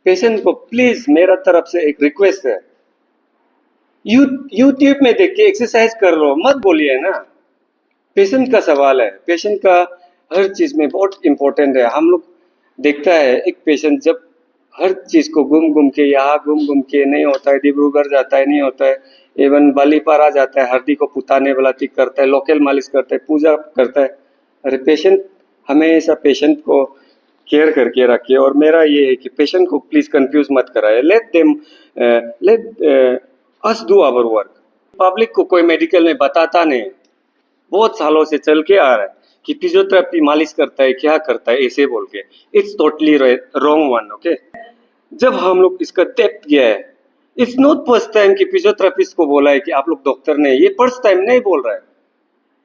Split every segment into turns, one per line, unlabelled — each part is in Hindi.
पेशेंट को प्लीज मेरा तरफ से एक रिक्वेस्ट है, यूट्यूब में देख के एक्सरसाइज कर लो, मत बोलिए ना। पेशेंट का सवाल है, पेशेंट का हर चीज में बहुत इंपॉर्टेंट है। हम लोग देखता है एक पेशेंट जब हर चीज को घूम घूम के, यहाँ घूम घूम के नहीं होता है, डिब्रूगढ़ जाता है नहीं होता है, एवं बालीपारा जाता है, हड्डी को पुताने वाला ठीक करता है, लोकल मालिश करता है, पूजा करता है। अरे पेशेंट, हमेशा पेशेंट को केयर करके रखिए। और मेरा ये है कि पेशेंट को प्लीज कंफ्यूज मत कराए, let us do our work. Public को कोई मेडिकल में बताता नहीं, बहुत सालों से चल के आ रहा है कि फिजियोथेरेपी मालिश करता है, क्या करता है, ऐसे बोल के। It's totally wrong one, okay. जब हम लोग इसका डेप्थ गया है, इट्स नॉट फर्स्ट टाइम कि फिजियोथेरेपिस्ट को बोला है कि आप लोग डॉक्टर नहीं, ये फर्स्ट टाइम नहीं बोल रहा है।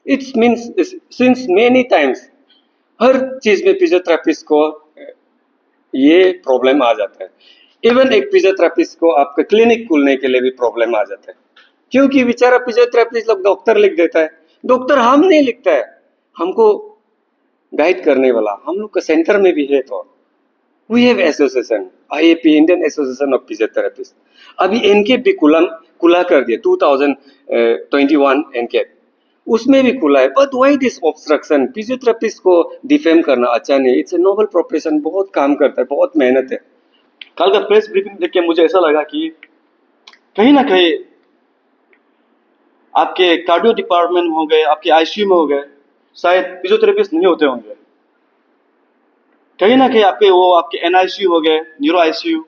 It's means since many times हर चीज में फिजियोथेरेपिस्ट को ये प्रॉब्लम आ जाता है। इवन एक फिजियोथेरेपिस्ट को आपका क्लिनिक खोलने के लिए भी प्रॉब्लम आ जाता है, क्योंकि बेचारा फिजियोथेरेपिस्ट लोग डॉक्टर लिख देता है। डॉक्टर हम नहीं लिखता है, हमको गाइड करने वाला हम लोग का सेंटर में भी है। तो we have association, IAP, Indian association of physiotherapist. अभी एनकेप भी खुला कर दिया 2021 एनकेप, उसमें भी खुला है। But why this obstruction? Physiotherapist को डिफेम करना अच्छा नहीं। इट्स ए नोबल प्रोफेशन, बहुत काम करता है, बहुत मेहनत है।
कल का प्रेस ब्रीफिंग देख के मुझे ऐसा लगा कि कहीं ना कहीं आपके कार्डियो डिपार्टमेंट हो गए, आपके आईसीयू में हो गए, शायद फिजियोथेरेपिस्ट नहीं होते होंगे। कहीं ना कहीं आपके एनआईसीयू हो गए, न्यूरो आईसीयू,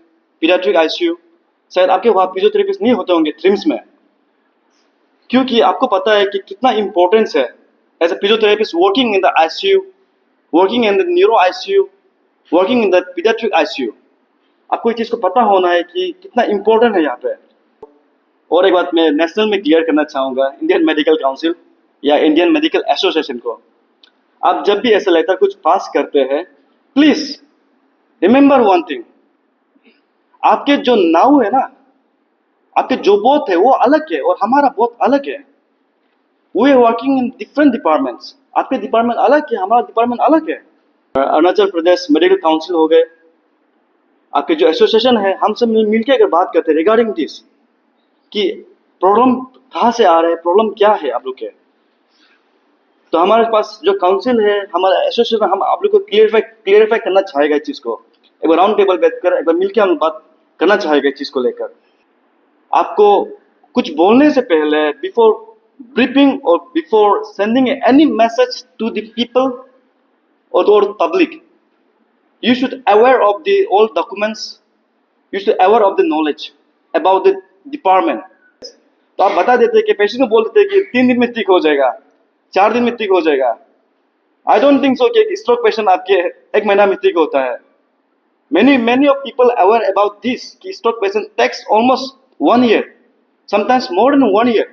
पीडियाट्रिक आईसीयू, शायद आपके वहाँ फिजियोथेरेपिस्ट नहीं होते होंगे ट्रिम्स में। क्योंकि आपको पता है कि कितना इंपॉर्टेंस है as a physiotherapist working in the ICU, working in the neuro ICU, working in the paediatric ICU. आपको इस चीज को पता होना है कि कितना इंपॉर्टेंट है यहाँ पे। और एक बात मैं नेशनल में क्लियर करना चाहूंगा, इंडियन मेडिकल काउंसिल या इंडियन मेडिकल एसोसिएशन को, आप जब भी ऐसा लेटर कुछ पास करते हैं, प्लीज रिमेंबर वन थिंग, आपके जो नाउ है ना, आपके जो बोथ है वो अलग है और हमारा बोथ अलग है। We are working in different departments. आपके डिपार्टमेंट अलग है, हमारा डिपार्टमेंट अलग है। अरुणाचल प्रदेश मेडिकल काउंसिल हो गए, आपके जो एसोसिएशन है, हम सब मिलकर अगर बात करते हैं रिगार्डिंग दिस कि प्रॉब्लम कहाँ से आ रहा है, प्रॉब्लम क्या है आप लोग के, तो हमारे पास जो काउंसिल है, हमारा एसोसिएशन, हम आप लोग को क्लियरिफाई करना चाहेगा इस चीज को। एक बार राउंड टेबल बैठकर एक बार मिलकर हम बात करना चाहेगा इस चीज को लेकर। आपको कुछ बोलने से पहले, बिफोर ब्रीफिंग और before sending any message to the people और public, you should aware of the all documents, you should aware of the knowledge about the department। तो आप बता देते कि पेशेंट को बोल देते कि 3 दिन में ठीक हो जाएगा, 4 दिन में ठीक हो जाएगा। आई डोंट थिंक सो कि स्ट्रोक पेशेंट आपके 1 महीना में ठीक होता है। many of people aware about this कि stroke patient takes almost 1 year, sometimes more than 1 year,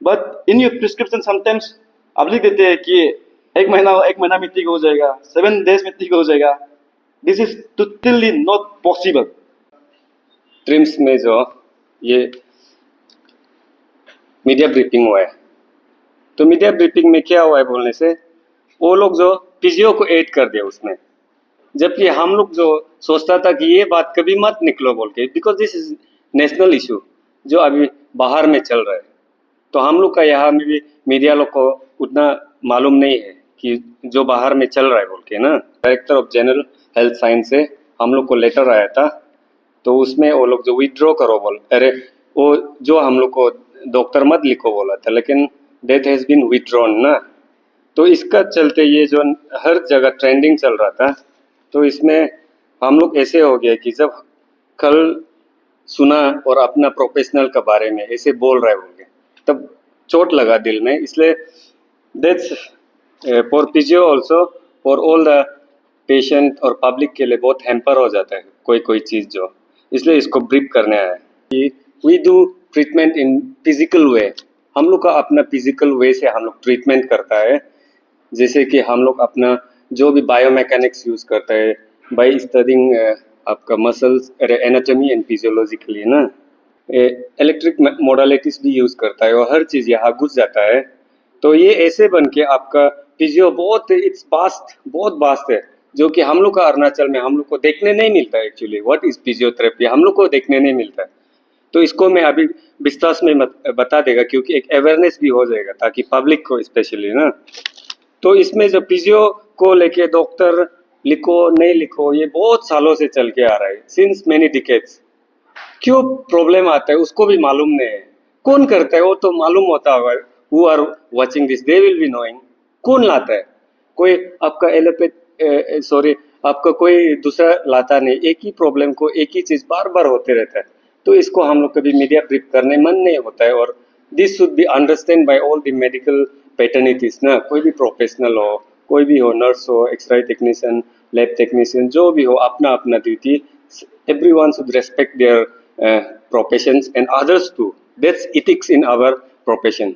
but in your prescription sometimes आप लिख देते हैं कि 1 महीना में ठीक हो जाएगा, 7 days में ठीक हो जाएगा। This is totally not possible.
TRIMS में जो ये मीडिया ब्रीफिंग हुआ है, तो मीडिया ब्रीफिंग में क्या हुआ है बोलने से, वो लोग जो फिजियो को ऐड कर दिया उसमें, जबकि हम लोग जो सोचता था कि ये बात कभी मत निकलो बोल के, because this is national issue जो अभी बाहर में चल रहा है। तो हम लोग का यहाँ में भी मीडिया लोग को उतना मालूम नहीं है कि जो बाहर में चल रहा है बोल के ना। Director of general health science से हम लोग को लेटर आया था, तो उसमें वो लोग जो विड्रॉ करो बोल, अरे वो जो हम लोग को डॉक्टर मत लिखो बोला था, लेकिन डेट हैज़ बीन विड्रॉन ना। तो इसका चलते ये जो हर जगह ट्रेंडिंग चल रहा था, तो इसमें हम लोग ऐसे हो गए कि जब कल सुना और अपना प्रोफेशनल के बारे में ऐसे बोल रहे होंगे, तब चोट लगा दिल में। इसलिए that's for physio also, for all the patient और पब्लिक के लिए बहुत हैम्पर हो जाता है कोई चीज़ जो, इसलिए इसको ब्रीफ करने आया कि we do treatment in physical way. हम लोग का अपना फिजिकल वे से हम लोग ट्रीटमेंट करता है, जैसे कि हम लोग अपना जो भी बायोमैकेनिक्स यूज़ करता है बाय स्टडिंग आपका मसल्स एनाटॉमी एंड फिजियोलॉजिकली ना, इलेक्ट्रिक मोडालिटीज भी यूज़ करता है और हर चीज़ यहाँ घुस जाता है। तो ये ऐसे बन के आपका फिजियो बहुत इट्स वास्ट, बहुत वास्ट है। जो कि हम लोग का अरुणाचल में हम लोग को देखने नहीं मिलता है। एक्चुअली व्हाट इज फिजियोथेरेपी हम लोग को देखने नहीं मिलता है। तो इसको मैं अभी विस्तार में बता देगा, क्योंकि एक अवेयरनेस भी हो जाएगा ताकि पब्लिक को स्पेशली ना। तो इसमें जो फिजियो को लेके डॉक्टर लिखो नहीं लिखो, ये बहुत सालों से चल के आ रहा है, सिंस मेनी डिकेड्स। क्यों प्रॉब्लम आता है उसको भी मालूम नहीं है। कौन करता है वो तो मालूम होता होगा। Who are watching this they will be knowing कौन लाता है। कोई आपका एलोपैथ सॉरी आपका कोई दूसरा लाता नहीं। एक ही प्रॉब्लम को एक ही चीज बार बार होते रहता है। तो इसको हम लोग कभी मीडिया ब्रीफ करने मन नहीं होता है। और this should be understand by all the medical paternities ना। कोई भी प्रोफेशनल हो, कोई भी हो, नर्स हो, एक्सरे टेक्नीशियन, लैब टेक्नीशियन, जो भी हो, अपना अपना duty. Everyone should respect their professions and others too. That's ethics in our profession.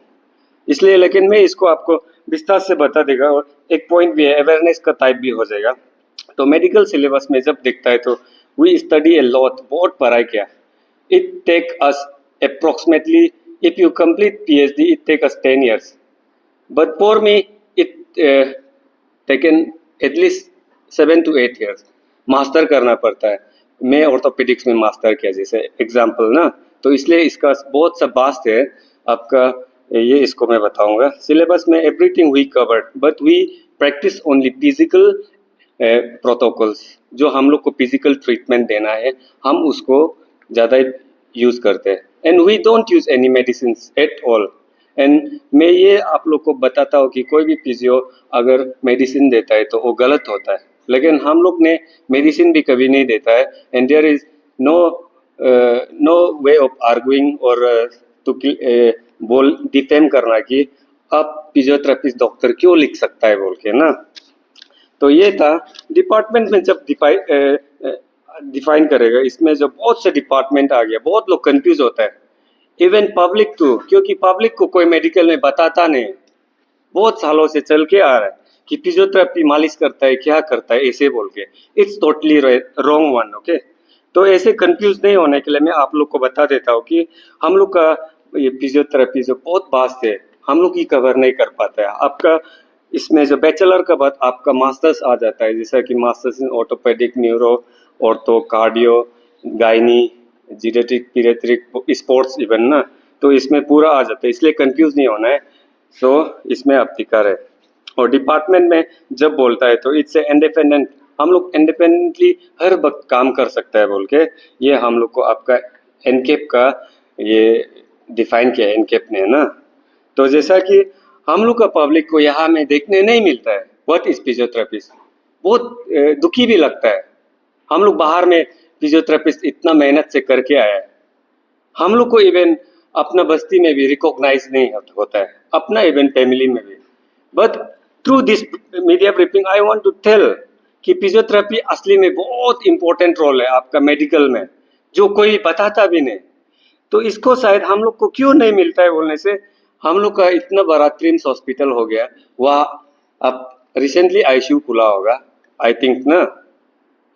इसलिए लेकिन मैं इसको आपको विस्तार से बता देगा। और एक पॉइंट भी है, अवेयरनेस का टाइप भी हो जाएगा। तो मेडिकल सिलेबस में जब देखता है तो वी स्टडी ए लॉट, बहुत पढ़ाई किया। It take us approximately, if you complete PhD it take us 10 years, but for me it taken at least 7 to 8 years। Master करना पड़ता है। मैं ऑर्थोपेडिक्स में मास्टर किया जैसे एग्जाम्पल ना। तो इसलिए इसका बहुत सा वास्ट है आपका। ये इसको मैं बताऊंगा। सिलेबस में everything we covered, but we practice only physical protocols. जो हम लोग को फिजिकल ट्रीटमेंट देना है हम उसको ज़्यादा यूज़ करते हैं। And we don't use any medicine at all. And मैं ये आप लोग को बताता हूँ कि कोई भी फिजियो अगर मेडिसिन देता है तो वो गलत होता है। लेकिन हम लोग ने मेडिसिन भी कभी नहीं देता है। And there is no way of arguing और टू बोल डिफेम करना कि आप फिजियोथेरेपिस्ट डॉक्टर क्यों लिख सकता है बोल के ना। तो ये था डिपार्टमेंट में जब डिफाइन करेगा। इसमें जो बहुत से डिपार्टमेंट आ गया, बहुत लोग कंफ्यूज होता है, इवन पब्लिक टू, क्योंकि पब्लिक को कोई मेडिकल में बताता नहीं। बहुत सालों से चल के आ रहा है कि फिजियोथेरेपी मालिश करता है, क्या करता है ऐसे बोल के। It's totally wrong one. Okay, तो ऐसे कंफ्यूज नहीं होने के लिए मैं आप लोग को बता देता हूँ कि हम लोग का ये फिजियोथेरेपी जो बहुत वास्ट है, हम लोग ही कवर नहीं कर पाता है। आपका इसमें जो बैचलर का बाद आपका मास्टर्स आ जाता है, जैसा कि masters in orthopaedic, neuro, ortho, cardio, gynae, genetic, paediatric, sports even ना। तो इसमें पूरा आ जाता है, इसलिए कंफ्यूज नहीं होना है। सो इसमें आप टिका रहे। और डिपार्टमेंट में जब बोलता है तो इट्स इंडिपेंडेंट। हम लोग इंडिपेंडेंटली हर वक्त काम कर सकता है बोल के ये हम लोग को आपका एनकेप का ये डिफाइन किया है एनकेप ने ना। तो जैसा कि हम लोग का पब्लिक को यहाँ में देखने नहीं मिलता है व्हाट इज फिजियोथेरेपिस्ट। बहुत दुखी भी लगता है। हम लोग बाहर में फिजियोथेरेपिस्ट इतना मेहनत से करके आया है, हम लोग को इवन अपना बस्ती में भी रिकॉग्नाइज नहीं होता है, अपना इवन फैमिली में भी। But through this media briefing I want to tell कि फिजियोथेरेपी असली में बहुत इंपॉर्टेंट रोल है आपका मेडिकल में, जो कोई बताता भी नहीं। तो इसको शायद हम लोग को क्यों नहीं मिलता है बोलने से, हम लोग का इतना बड़ा ट्रिम्स हॉस्पिटल हो गया, वह अब रिसेंटली ICU खुला होगा आई थिंक ना।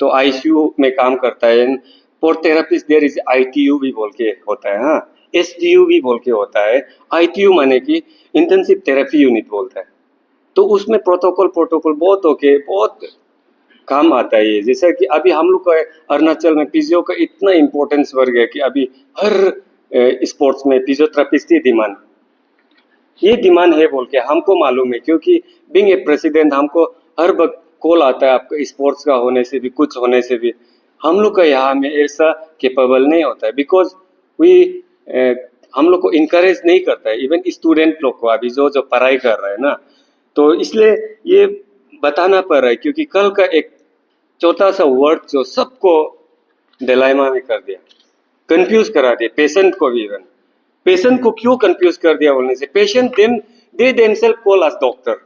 तो ICU में काम करता है। For therapist there is ITU भी बोल के होता है, हाँ, STU भी बोल के होता है। ITU माने कि इंटेंसिव थेरेपी यूनिट बोलता है। तो उसमें प्रोटोकॉल बहुत होके बहुत काम आता है ये। जैसा कि अभी हम लोग का अरुणाचल में फिजियो का इतना इम्पोर्टेंस बढ़ गया कि अभी हर स्पोर्ट्स में फिजियोथेरेपिस्ट ही डिमांड, ये डिमांड है बोल के हमको मालूम है। क्योंकि बीइंग ए प्रेसिडेंट हमको हर वक्त कॉल आता है आपका स्पोर्ट्स का होने से भी, कुछ होने से भी। हम लोग का यहाँ में ऐसा कैपेबल नहीं होता है, बिकॉज वी हम लोग को इनकरेज नहीं करता है इवन स्टूडेंट लोग को, अभी जो पढ़ाई कर रहा है ना। तो इसलिए ये बताना पड़ रहा है, क्योंकि कल का एक छोटा सा वर्ड जो सबको डिलेमा में कर दिया, कंफ्यूज करा दिया, पेशेंट को भी। इवन पेशेंट को क्यों कंफ्यूज कर दिया बोलने से, patient they themselves call us doctor.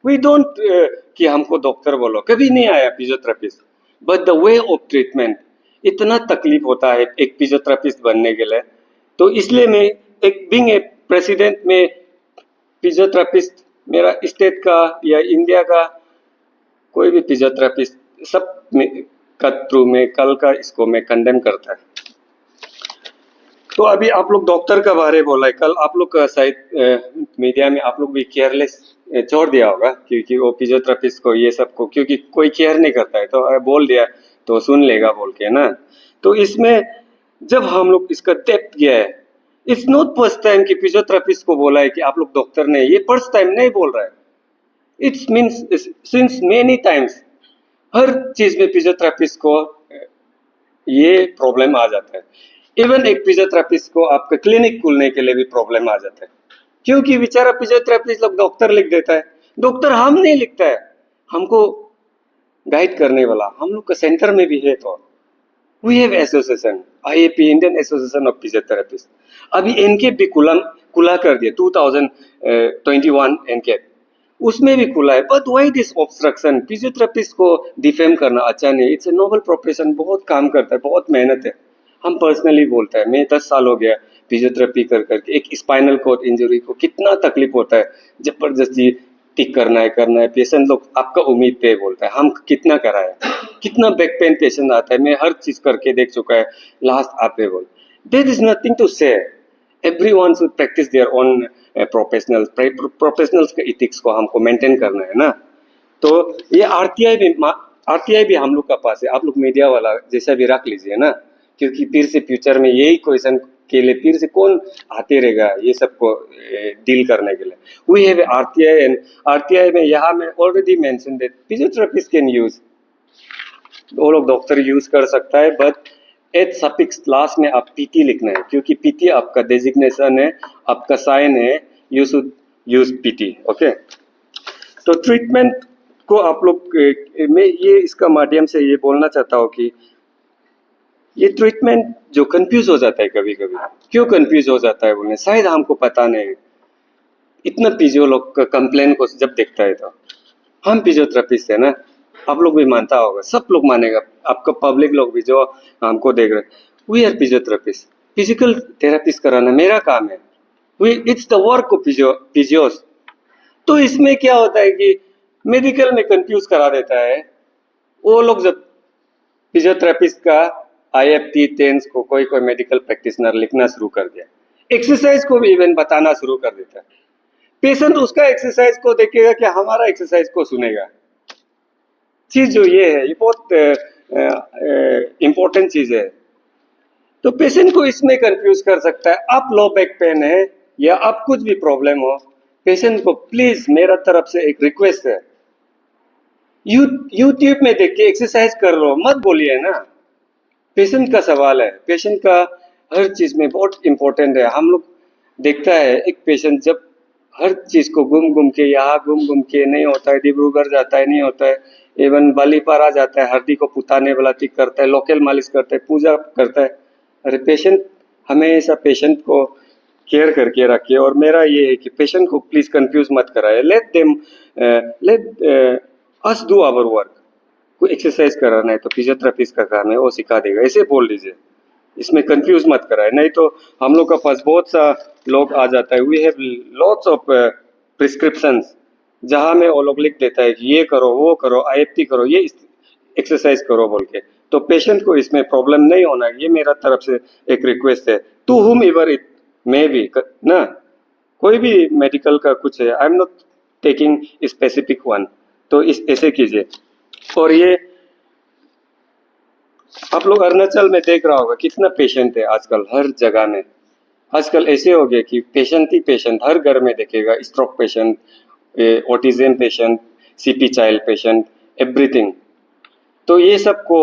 We don't कि हमको डॉक्टर बोलो, कभी नहीं आया physiotherapist. But the way of treatment, इतना तकलीफ होता है एक फिजियोथेरेपिस्ट बनने के लिए। तो इसलिए मैं एक बीइंग ए प्रेसिडेंट में फिजियोथेरेपिस्ट, मेरा स्टेट का या इंडिया का कोई भी फिजियोथेरेपिस्ट सब में का थ्रू में कल का इसको मैं कंडेम करता है। तो अभी आप लोग डॉक्टर का बारे बोला है, कल आप लोग का शायद मीडिया में आप लोग भी केयरलेस छोड़ दिया होगा, क्योंकि वो फिजियोथेरेपिस्ट को ये सब को क्योंकि कोई केयर नहीं करता है, तो बोल दिया तो सुन लेगा बोल के ना। तो इसमें जब हम लोग इसका डेप्थ गया है, इट्स नॉट फर्स्ट टाइम कि फिजियोथेरेपिस्ट को बोला है कि आप लोग डॉक्टर ने, ये फर्स्ट टाइम नहीं बोल रहा है, it's means since many times. हर चीज में फिजियोथेरेपिस्ट को ये प्रॉब्लम आ जाता है। इवन एक फिजियोथेरेपिस्ट को आपका क्लिनिक खोलने के लिए भी प्रॉब्लम आ जाता है, क्योंकि बेचारा फिजियोथेरेपिस्ट लोग डॉक्टर लिख देता है, डॉक्टर हम नहीं लिखता है, हमको गाइड करने वाला हम लोग का सेंटर में भी है। तो we have association IAP, Indian association of physiotherapist. अभी एनकेप भी खुला कर दिया 2021 एनकेप, उसमें भी खुला है। But why this obstruction? Physiotherapist को डिफेम करना अच्छा नहीं, इट्स ए नोबल प्रोफेशन, बहुत काम करता है, बहुत मेहनत है। हम पर्सनली बोलते हैं, मैं 10 साल हो गया फिजियोथेरेपी कर करके। एक स्पाइनल कॉर्ड इंजरी को कितना तकलीफ होता है, जबरदस्ती ठीक करना है। पेशेंट लोग आपका उम्मीद पे बोलता है, हम कितना कराए, कितना बैक पेन पेशेंट आता है, मैं हर चीज करके देख चुका है, लास्ट आप पे बोल। देयर इज नथिंग टू से। Everyone should practice their own professionals के इथिक्स को हमको मेंटेन करना है ना। तो ये आरटीआई भी हम लोग का पास है, आप लोग मीडिया वाला जैसा भी रख लीजिए ना, क्योंकि फिर से फ्यूचर में यही क्वेश्चन के लिए फिर से कौन आते रहेगा ये सबको डील करने के लिए। We have RTI, and RTI में यहाँ में already mention that physiotherapist can use, वो लोग डॉक्टर यूज कर सकता है, बट एट सफिक्स लास्ट में आप पीटी लिखना है, क्योंकि पीटी आपका डेजिग्नेशन है, आपका साइन है, you should use PT. Okay, तो ट्रीटमेंट को आप लोग मैं ये इसका माध्यम से ये बोलना चाहता हूँ कि ये ट्रीटमेंट जो कंफ्यूज हो जाता है कभी कभी, क्यों कंफ्यूज हो जाता है बोलने, शायद हमको पता नहीं है। इतना फिजियो लोग का कंप्लेन को जब देखता है, तो हम फिजियोथेरेपिस्ट है ना, आप लोग भी मानता होगा, सब लोग मानेगा, आपका पब्लिक लोग भी जो हमको देख रहे, we are physiotherapist, physical therapist कराना मेरा काम है, we it's the work of physios. तो इसमें क्या होता है कि मेडिकल में कंफ्यूज करा देता है वो लोग। जब फिजियोथेरेपिस्ट का आईएफटी टेंस को कोई मेडिकल प्रैक्टिशनर लिखना शुरू कर दिया, एक्सरसाइज को भी इवन बताना शुरू कर देता है, पेशेंट उसका एक्सरसाइज को देखेगा कि हमारा एक्सरसाइज को सुनेगा। चीज जो ये है, ये बहुत इंपॉर्टेंट चीज है। तो पेशेंट को इसमें कंफ्यूज कर सकता है। आप लो बैक पेन है या आप कुछ भी प्रॉब्लम हो, पेशेंट को प्लीज मेरा तरफ से एक रिक्वेस्ट है, यूट्यूब में देख के एक्सरसाइज कर लो, मत बोलिए ना। पेशेंट का सवाल है, पेशेंट का हर चीज में बहुत इंपॉर्टेंट है। हम लोग देखता है एक पेशेंट जब हर चीज को घूम के, यहाँ घूम के नहीं होता है, डिब्रूगढ़ जाता है नहीं होता है, एवं बालीपारा जाता है, हड्डी को पुताने वाला ठीक करता है, लोकल मालिश करता है, पूजा करता है। अरे पेशेंट, हमेशा पेशेंट को केयर करके रखिए। और मेरा ये है कि पेशेंट को प्लीज कंफ्यूज मत कराए, let us do our work. कोई एक्सरसाइज कराना है तो फिजियोथेरेपिस्ट का काम है, वो सिखा देगा, ऐसे बोल लीजिए, इसमें कंफ्यूज मत कराए। नहीं तो हम लोग का पास बहुत सा लोग आ जाता है, we have lots of prescriptions, जहाँ में वो लोग लिख देता है कि ये करो, वो करो, आईएफटी करो, ये एक्सरसाइज करो बोल के। तो पेशेंट को इसमें प्रॉब्लम नहीं होना, ये मेरा तरफ से एक रिक्वेस्ट है, to whom ever it may be ना। कोई भी मेडिकल का कुछ है, I am not taking specific one, तो इस ऐसे कीजिए। और ये आप लोग अरुणाचल में देख रहा होगा कितना पेशेंट है आजकल, हर जगह में आजकल ऐसे हो गए कि पेशेंट ही पेशेंट हर घर में देखेगा, stroke patient, autism patient, CP child patient, everything. तो ये सब को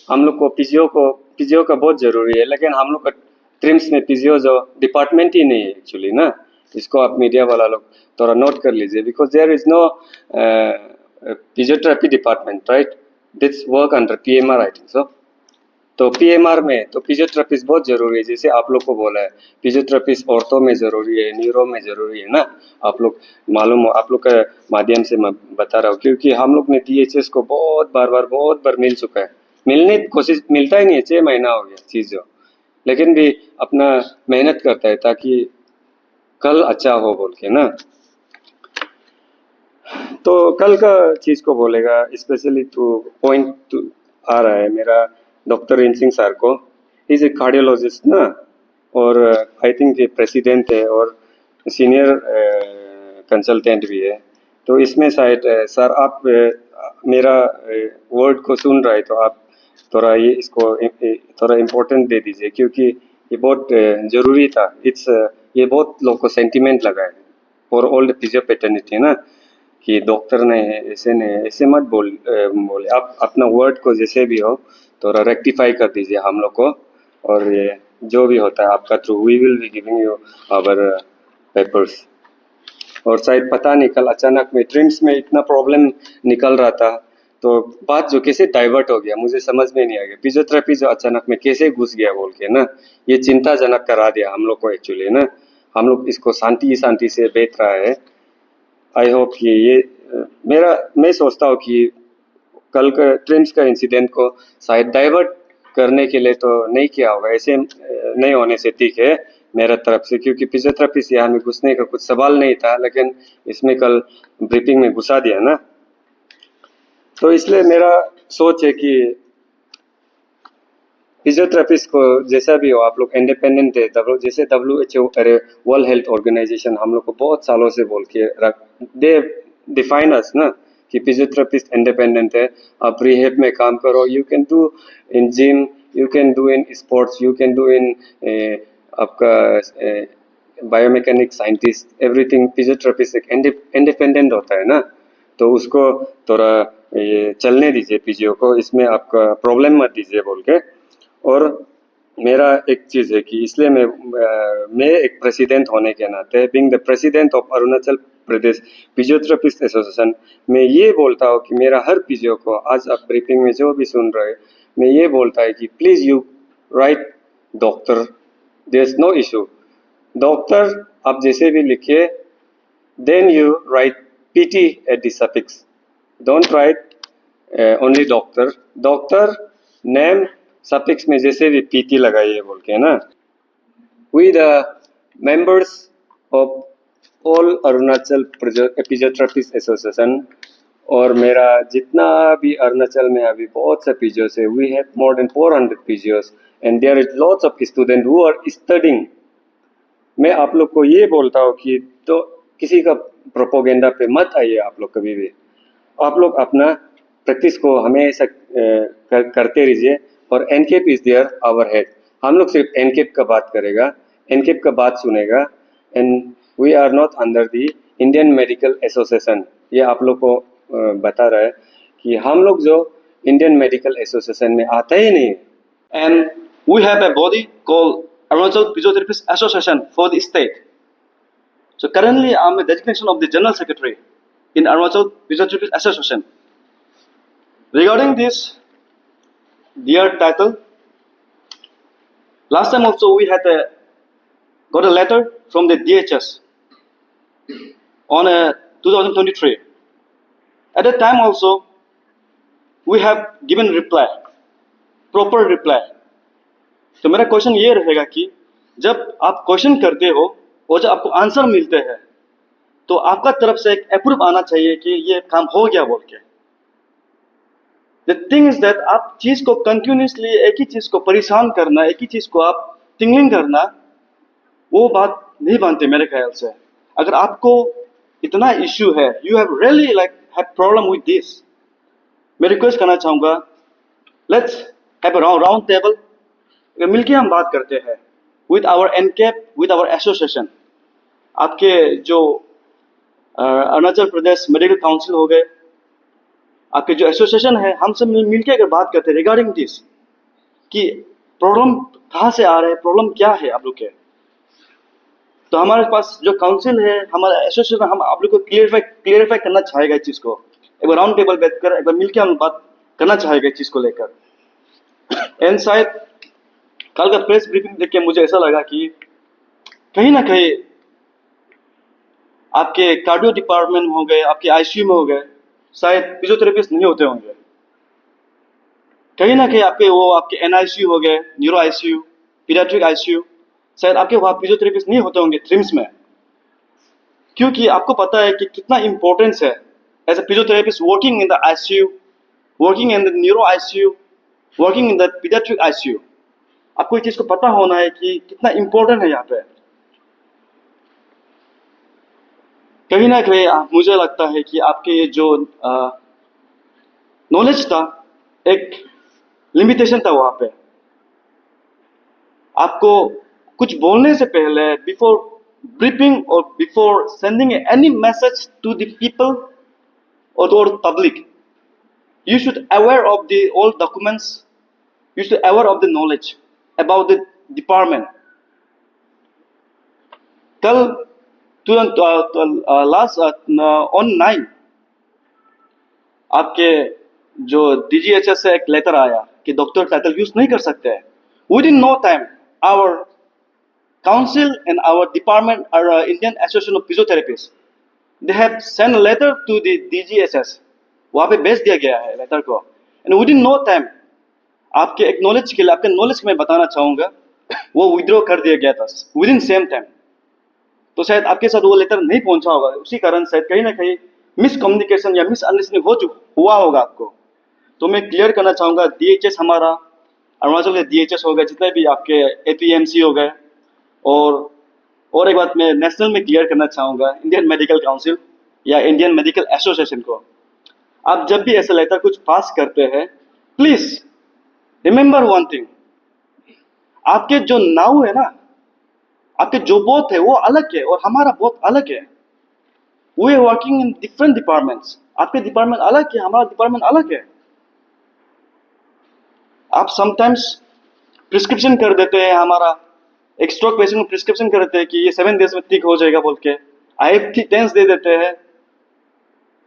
हम लोग को फिजियो का बहुत जरूरी है, लेकिन हम लोग का ट्रिम्स में फिजियो जो डिपार्टमेंट ही नहीं है एक्चुअली ना। इसको आप मीडिया वाला लोग थोड़ा नोट कर लीजिए, because there is no physiotherapy department, right? This work under PMR I think so. तो पीएमआर में तो फिजियोथेरेपिस्ट बहुत जरूरी है, जैसे आप लोग को बोला है, फिजियोथेरेपिस्ट ऑर्थो में जरूरी है, न्यूरो में जरूरी है ना। आप लोग मालूम हो, आप लोग के माध्यम से मैं बता रहा हूँ, क्योंकि हम लोग ने डीएचएस को बहुत बार मिल चुका है, मिलने की कोशिश, मिलता ही नहीं है, 6 महीना हो गया चीज जो, लेकिन भी अपना मेहनत करता है ताकि कल अच्छा हो बोल के ना। तो कल का चीज को बोलेगा, स्पेशली तो पॉइंट आ रहा है मेरा डॉक्टर इंसिंग सर को, इज ए कार्डियोलॉजिस्ट ना, और आई थिंक ये प्रेसिडेंट है और सीनियर कंसल्टेंट भी है। तो इसमें शायद सर आप मेरा वर्ड को सुन रहे तो आप थोड़ा ये इसको थोड़ा इम्पोर्टेंट दे दीजिए, क्योंकि ये बहुत ज़रूरी था। ये बहुत लोग को सेंटिमेंट लगा है फॉर ऑल द फिजियोपैटर्निटी ना, कि डॉक्टर ने ऐसे नहीं, ऐसे मत बोले। आप अपना वर्ड को जैसे भी हो थोड़ा रेक्टिफाई कर दीजिए हम लोग को, और ये जो भी होता है आपका through, we will be giving you our papers. और शायद पता नहीं कल अचानक में ट्रिम्स में इतना प्रॉब्लम निकल रहा था, तो बात जो कैसे डाइवर्ट हो गया मुझे समझ में नहीं आ गया। फिजियोथेरेपी जो अचानक में कैसे घुस गया बोल के ना, ये चिंताजनक करा दिया हम लोग को एक्चुअली ना। हम लोग इसको शांति शांति से बैठ रहा है। आई होप कि ये मैं सोचता हूँ कि कल का ट्रिम्स का इंसिडेंट को शायद डाइवर्ट करने के लिए तो नहीं किया होगा, ऐसे नहीं होने से ठीक है मेरा तरफ से, क्योंकि फिजियोथेरेपी से हमें घुसने का कुछ सवाल नहीं था, लेकिन इसमें कल ब्रीफिंग में घुसा दिया ना। तो इसलिए मेरा सोच है कि फिजियोथेरेपिस्ट को जैसा भी हो आप लोग इंडिपेंडेंट है। जैसे WHO अरे वर्ल्ड हेल्थ ऑर्गेनाइजेशन हम लोग को बहुत सालों से बोल के रख दे डिफाइन अस ना कि फिजियोथेरेपिस्ट इंडिपेंडेंट है। आप रिहेब में काम करो, you can do in gym, you can do in sports, you can do in आपका बायोमैकेनिक साइंटिस्ट, एवरीथिंग। फिजियोथेरेपिस्ट एक इंडिपेंडेंट होता है ना, तो उसको थोड़ा ये चलने दीजिए फिजियो को, इसमें आपका प्रॉब्लम मत दीजिए बोल के। और मेरा एक चीज़ है कि इसलिए मैं एक प्रेसिडेंट होने के नाते, being the president of Arunachal Pradesh physiotherapist association, मैं ये बोलता हूँ कि मेरा हर फिजियो को, आज आप ब्रीफिंग में जो भी सुन रहे, मैं ये बोलता है कि please you write doctor, there is no issue. Doctor आप जैसे भी लिखिए, then you write PT at the suffix. Don't write only doctor. Doctor name suffix में जैसे भी PT लगाइए बोल के ना। We the members of all Arunachal physiotherapist association, और मेरा जितना भी अरुणाचल में अभी बहुत से फिजियोस है, we have more than 400 physios and there is lots of students who are studying. मैं आप लोग को ये बोलता हूँ कि तो किसी का प्रोपोगेंडा पे मत आइए आप लोग कभी भी। आप लोग अपना प्रैक्टिस को हमेशा करते रहिए, और एनकेप इज देयर आवर हेड। हम लोग सिर्फ एनकेप का बात करेगा, एनकेप का बात सुनेगा, and we are not under the Indian medical association. ये आप लोग को बता रहा है कि हम लोग जो इंडियन मेडिकल एसोसिएशन में आता ही नहीं।
And we have a body called Arunachal Physiotherapist Association for the state. So currently I'm a designation of the General Secretary in Arunachal Physiotherapist Association. Regarding this dear title, last time also we had got a letter from the DHS on 2023. At that time also we have given reply, proper reply. तो मेरा क्वेश्चन ये रहेगा कि जब आप क्वेश्चन करते हो और जब आपको आंसर मिलते हैं, तो आपका तरफ से एक अप्रूव आना चाहिए कि ये काम हो गया बोल के। द थिंग इज दैट आप चीज को कंटिन्यूसली एक ही चीज को परेशान करना, एक ही चीज को आप टिंगलिंग करना, वो बात नहीं बनती मेरे ख्याल से। अगर आपको इतना इश्यू है, you have really like have problem with this, मैं रिक्वेस्ट करना चाहूंगा, let's have a round table, मिलके हम बात करते हैं विद आवर एनकेप, विद आवर एसोसिएशन। आपके जो अरुणाचल प्रदेश मेडिकल काउंसिल हो गए, आपके जो एसोसिएशन है, हम सब मिलके अगर बात करते हैं रिगार्डिंग दिस कि प्रॉब्लम कहाँ से आ रहा है, प्रॉब्लम क्या है आप लोग के, तो हमारे पास जो काउंसिल है, हमारा एसोसिएशन, हम आप लोग को क्लियरिफाई करना चाहेगा इस चीज़ को। एक बार राउंड टेबल बैठकर एक बार मिलके हम बात करना चाहेगा इस चीज़ को लेकर। एंड शायद कल का प्रेस ब्रीफिंग देख के मुझे ऐसा लगा कि कहीं ना कहीं आपके कार्डियो डिपार्टमेंट हो गए, आपके ICU में हो गए, शायद फिजियोथेरेपिस्ट नहीं होते होंगे। कहीं ना कहीं आपके NICU हो गए, न्यूरो ICU, पीडियाट्रिक ICU, शायद आपके वहाँ फिजियोथेरेपिस्ट नहीं होते होंगे ट्रिम्स में, क्योंकि आपको पता है कि कितना इंपॉर्टेंस है as a physiotherapist working in the ICU, working in the neuro ICU, working in the paediatric ICU। आपको ये चीज को पता होना है कि कितना इंपॉर्टेंट है यहाँ पे। कहीं ना कहीं मुझे लगता है कि आपके ये जो नॉलेज था, एक लिमिटेशन था वहां पे। आपको कुछ बोलने से पहले, बिफोर ब्रीफिंग और before sending any message to the people और public, you should aware of the all documents, you should aware of the knowledge about the department. कल तुरंत लास्ट ऑन 9 आपके जो DGHS से एक लेटर आया कि डॉक्टर टाइटल यूज नहीं कर सकते हैं। Within no time our council and our department, our Indian association of physiotherapist, they have send letter to the DGHS, वहां पे भेज दिया गया है लेटर को। And within no time आपके एक्नॉलेज के लिए, आपके नॉलेज के मैं बताना चाहूंगा, वो विड्रॉ कर दिया गया था विद इन सेम टाइम। तो शायद आपके साथ वो लेटर नहीं पहुंचा होगा, उसी कारण शायद कहीं ना कहीं मिसकम्युनिकेशन या मिसअंडरस्टैंडिंग हुआ होगा आपको। तो मैं क्लियर करना चाहूंगा, DHS हमारा, अरुणाचल के DHS हो गए, जितने भी आपके APMC हो गए, और एक बात मैं नेशनल में क्लियर करना चाहूंगा, इंडियन मेडिकल काउंसिल या इंडियन मेडिकल एसोसिएशन को, आप जब भी ऐसा लेटर कुछ पास करते हैं, प्लीज रिमेंबर वन थिंग, आपके जो नाउ है ना, आपके जो बोथ है वो अलग है और हमारा बोथ अलग है। We are working in different departments, आपके डिपार्टमेंट अलग है, हमारा डिपार्टमेंट अलग है। आप समटाइम्स प्रिस्क्रिप्शन कर देते हैं, हमारा एक स्ट्रोक पेशेंट को प्रिस्क्रिप्शन कर देते हैं कि ये 7 डेज में ठीक हो जाएगा बोल के, IFT 10 दे देते हैं।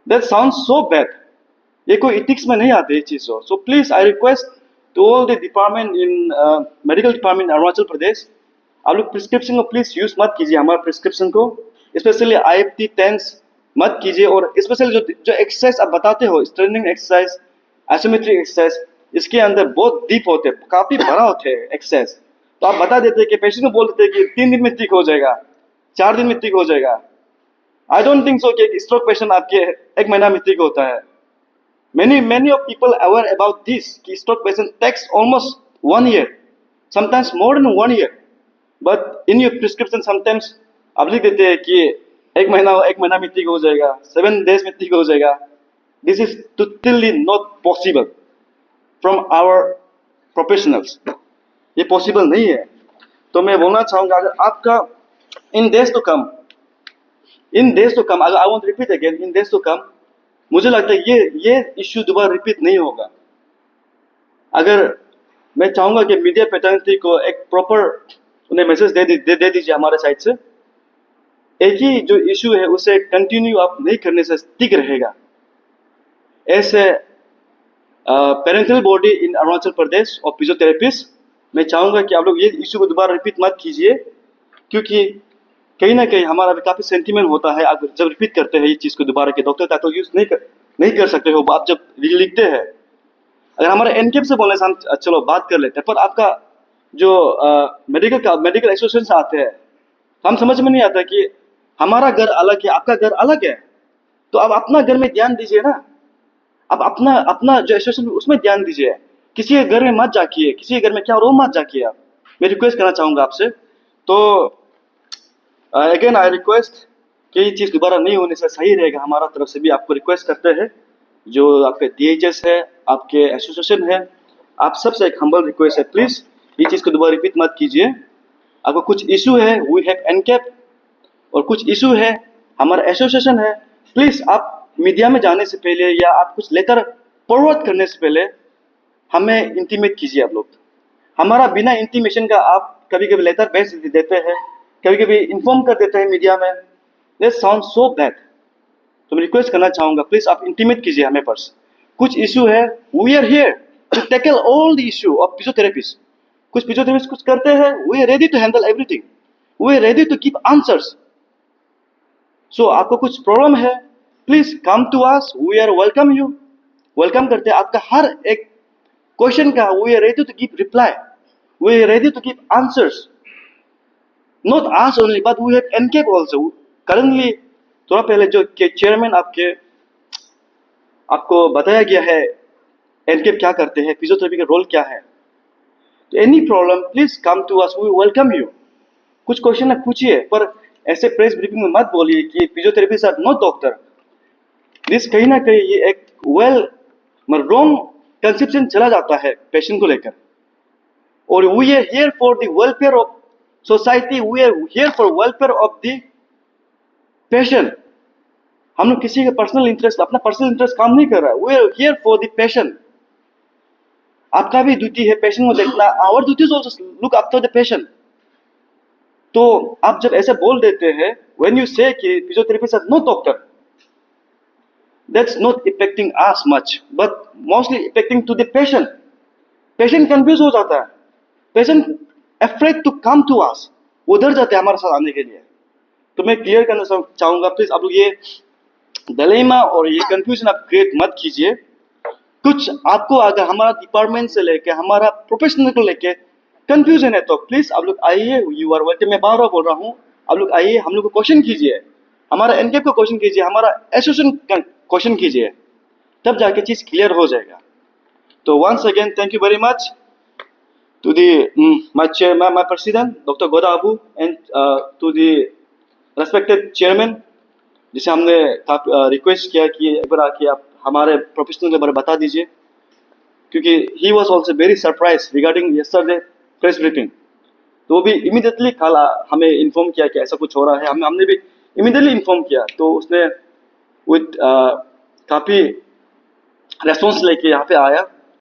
दैट साउंड सो बैड, ये कोई इथिक्स में नहीं आते ये चीज। So please I request to all the department in medical department Arunachal Pradesh, आप लोग प्रिस्क्रिप्शन को प्लीज यूज मत कीजिए, हमारे प्रिस्क्रिप्शन को स्पेशली IFT 10 मत कीजिए। और स्पेशली जो एक्सरसाइज आप बताते हो, स्ट्रेनिंग एक्सरसाइज, आइसोमेट्रिक एक्सरसाइज, इसके अंदर बहुत डीप होते हैं, काफी बड़ा होते हैं एक्सरसाइज। तो आप बता देते हैं कि पेशेंट को बोल देते हैं कि 3 दिन में ठीक हो जाएगा, 4 दिन में ठीक हो जाएगा। आई डोंट थिंक सो कि स्ट्रोक पेशेंट आपके 1 महीना में ठीक होता है। Many of people aware about this कि stroke patient takes almost 1 year, sometimes more than 1 year, but in your prescription sometimes आप लिख देते हैं कि 1 महीना में ठीक हो जाएगा, 7 days में ठीक हो जाएगा। This is totally not possible from our professionals, ये possible नहीं है। तो मैं बोलना चाहूंगा, अगर आपका in days to come, अगर I want to repeat again, in days to come, मुझे लगता है ये इश्यू दोबारा रिपीट नहीं होगा। अगर मैं चाहूंगा कि मीडिया पैटर्निटी को एक प्रॉपर उन्हें मैसेज दे दीजिए हमारे साइड से, एक ही जो इश्यू है उसे कंटिन्यू आप नहीं करने से ठीक रहेगा। ऐसे parental body in Arunachal Pradesh और फिजियोथेरेपिस्ट, मैं चाहूंगा कि आप लोग ये इश्यू को दोबारा रिपीट मत कीजिए, क्योंकि कहीं ना कहीं हमारा भी काफी सेंटीमेंट होता है। आप जब रिपीट करते हैं ये चीज को दोबारा कि डॉक्टर टाइटल यूज नहीं कर सकते हो, आप जब लिखते हैं। अगर हमारे एनकेप से बोलने से हम चलो बात कर लेते हैं, पर आपका जो मेडिकल एसोसिएशन से आते हैं, हम समझ में नहीं आता कि हमारा घर अलग है, आपका घर अलग है। तो आप अपना घर में ध्यान दीजिए ना, आप अपना जो एसोसिएशन उसमें ध्यान दीजिए, किसी के घर में मत जाकिए, किसी के घर में क्या रो मत जाकिए। आप, मैं रिक्वेस्ट करना चाहूंगा आपसे। तो अगेन आई रिक्वेस्ट कि ये चीज दोबारा नहीं होने से सही रहेगा, हमारा तरफ से भी आपको रिक्वेस्ट करते हैं, जो आपके DHS है, आपके एसोसिएशन है, आप सबसे एक हम्बल रिक्वेस्ट है, प्लीज ये चीज को दोबारा रिपीट मत कीजिए। आपको कुछ इशू है, वी हैव एनकेप, और कुछ इशू है, हमारा एसोसिएशन है, प्लीज आप मीडिया में जाने से पहले या आप कुछ लेटर फॉरवर्ड करने से पहले हमें इंटीमेट कीजिए। आप लोग हमारा बिना इंटीमेशन का आप कभी कभी लेटर भेज देते हैं, कभी कभी इन्फॉर्म कर देते हैं मीडिया में, दिस साउंड सो बैड। तो मैं रिक्वेस्ट करना चाहूंगा, प्लीज आप इंटीमेट कीजिए हमें पास कुछ इशू है, we are here to tackle all the issue of physiotherapist. कुछ फिजियोथेरेपिस्ट कुछ करते हैं, we are ready to handle everything, we are ready to give answers. So आपको कुछ प्रॉब्लम है, please come to us, we are welcome you, welcome करते हैं आपका हर एक क्वेश्चन का, we are ready to give reply, we are ready to give answers. Not us only, but we have NCAP also. Currently, थोड़ा पहले जो चेयरमैन आपको बताया गया है NCAP क्या करते हैं, फिजियोथेरेपी का रोल क्या है। Any problem please come to us, we welcome you. कुछ क्वेश्चन है पूछिए, पर ऐसे प्रेस ब्रीफिंग में मत बोलिए कि physiotherapist are not doctor. This कहीं ना कहीं ये एक रॉन्ग कंसेप्शन चला जाता है पेशेंट को लेकर। और we are here for the welfare of society, we are here for welfare of the patient. हम लोग किसी का पर्सनल इंटरेस्ट, अपना पर्सनल इंटरेस्ट काम नहीं कर रहा है। We are here for the patient. आपका भी ड्यूटी है पेशेंट को देखना, our duty is also look after the patient. तो आप जब ऐसे बोल देते हैं, व्हेन यू से कि physiotherapist are not doctor, that's not affecting us much, but mostly affecting to the patient. Patient confuse हो जाता है, patient afraid to come to us, वो डर जाते हैं हमारे साथ आने के लिए। तो मैं क्लियर करना चाहूंगा, प्लीज आप लोग ये डिलेमा और ये कंफ्यूजन आप क्रिएट मत कीजिए। कुछ आपको अगर हमारा डिपार्टमेंट से लेके हमारा प्रोफेशनल को लेके कंफ्यूजन है तो प्लीज आप लोग आइए, यू आर वेलकम। मैं बार बार बोल रहा हूँ, आप लोग आइए, हम लोग को क्वेश्चन कीजिए, हमारा एनकेप को क्वेश्चन कीजिए, हमारा एसोसिएशन का क्वेश्चन कीजिए, तब जाके चीज क्लियर हो जाएगा। तो once again thank you very much to my chairman, my president, Dr. Goda Abu, and to the respected chairman, जिसे हमने रिक्वेस्ट किया कि एक बार आके आप हमारे प्रोफेशनल के बारे में बता दीजिए, क्योंकि he was also very surprise regarding yesterday press briefing. तो वो भी इमीडिएटली कल हमें इन्फॉर्म किया कि ऐसा कुछ हो रहा है, हमने भी इमीडिएटली इन्फॉर्म किया। तो उसने विद काफ़ी रेस्पॉन्स लेके यहाँ पे आया